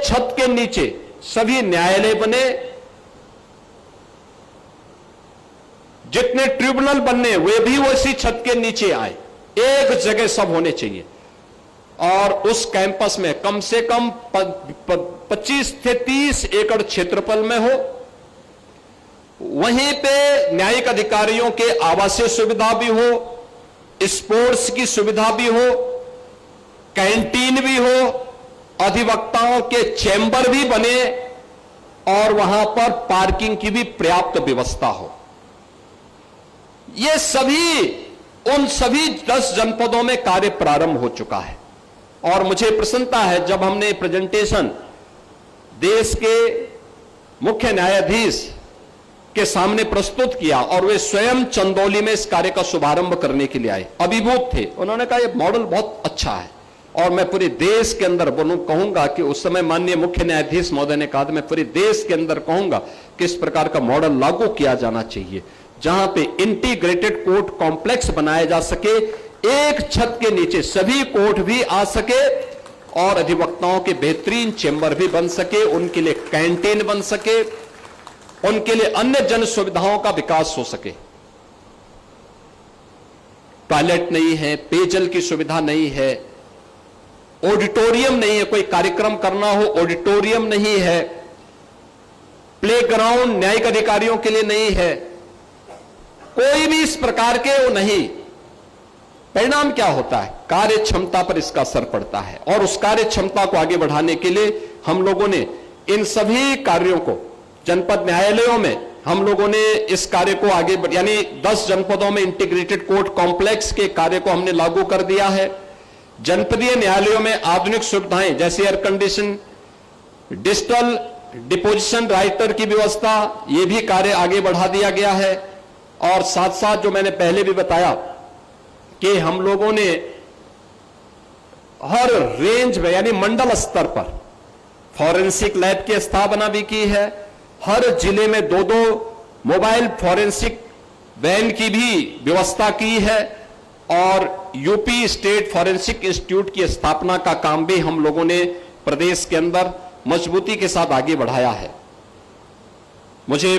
छत के नीचे सभी न्यायालय बने, जितने ट्रिब्यूनल बनने वे भी उसी छत के नीचे आए, एक जगह सब होने चाहिए। और उस कैंपस में कम से कम 25 से 30 एकड़ क्षेत्रफल में हो। वहीं पे न्यायिक अधिकारियों के आवासीय सुविधा भी हो, स्पोर्ट्स की सुविधा भी हो, कैंटीन भी हो, अधिवक्ताओं के चैम्बर भी बने और वहां पर पार्किंग की भी पर्याप्त व्यवस्था हो। ये सभी उन सभी 10 जनपदों में कार्य प्रारंभ हो चुका है। और मुझे प्रसन्नता है जब हमने प्रेजेंटेशन देश के मुख्य न्यायाधीश के सामने प्रस्तुत किया और वे स्वयं चंदौली में इस कार्य का शुभारंभ करने के लिए आए, अभिभूत थे। उन्होंने कहा यह मॉडल बहुत अच्छा है और मैं पूरे देश के अंदर कहूंगा कि उस समय माननीय मुख्य न्यायाधीश महोदय ने कहा था मैं पूरे देश के अंदर कहूंगा कि इस प्रकार का मॉडल लागू किया जाना चाहिए, जहां पे इंटीग्रेटेड कोर्ट कॉम्प्लेक्स बनाया जा सके, एक छत के नीचे सभी कोर्ट भी आ सके और अधिवक्ताओं के बेहतरीन चैम्बर भी बन सके, उनके लिए कैंटीन बन सके, उनके लिए अन्य जन सुविधाओं का विकास हो सके। टॉयलेट नहीं है, पेयजल की सुविधा नहीं है, ऑडिटोरियम नहीं है, कोई कार्यक्रम करना हो ऑडिटोरियम नहीं है, प्लेग्राउंड न्यायिक अधिकारियों के लिए नहीं है, कोई भी इस प्रकार के वो नहीं। परिणाम क्या होता है? कार्य क्षमता पर इसका असर पड़ता है और उस कार्य क्षमता को आगे बढ़ाने के लिए हम लोगों ने इन सभी कार्यों को जनपद न्यायालयों में हम लोगों ने इस कार्य को आगे यानी 10 जनपदों में इंटीग्रेटेड कोर्ट कॉम्प्लेक्स के कार्य को हमने लागू कर दिया है। जनपदीय न्यायालयों में आधुनिक सुविधाएं जैसे air condition, digital deposition writer की व्यवस्था, यह भी कार्य आगे बढ़ा दिया गया है। और साथ साथ जो मैंने पहले भी बताया कि हम लोगों ने हर रेंज में यानी मंडल स्तर पर फॉरेंसिक लैब की स्थापना भी की है। हर जिले में 2-2 मोबाइल फॉरेंसिक वैन की भी व्यवस्था की है और यूपी स्टेट फॉरेंसिक इंस्टीट्यूट की स्थापना का काम भी हम लोगों ने प्रदेश के अंदर मजबूती के साथ आगे बढ़ाया है। मुझे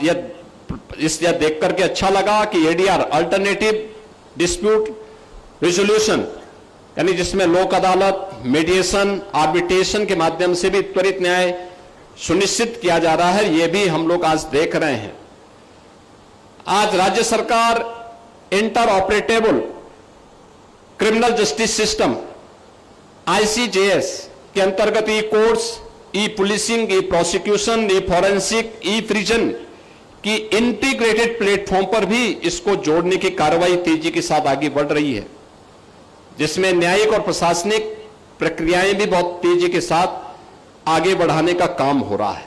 यह देख करके अच्छा लगा कि एडीआर अल्टरनेटिव डिस्प्यूट रिजोल्यूशन यानी जिसमें लोक अदालत, मीडिएशन, आर्बिट्रेशन के माध्यम से भी त्वरित न्याय सुनिश्चित किया जा रहा है, यह भी हम लोग आज देख रहे हैं। आज राज्य सरकार inter operable criminal justice system ICJS के अंतर्गत ई कोर्ट्स, ई पुलिसिंग, ई प्रोसिक्यूशन, ई फॉरेंसिक, ई प्रिजन की इंटीग्रेटेड प्लेटफॉर्म पर भी इसको जोड़ने की कार्रवाई तेजी के साथ आगे बढ़ रही है, जिसमें न्यायिक और प्रशासनिक प्रक्रियाएं भी बहुत तेजी के साथ आगे बढ़ाने का काम हो रहा है।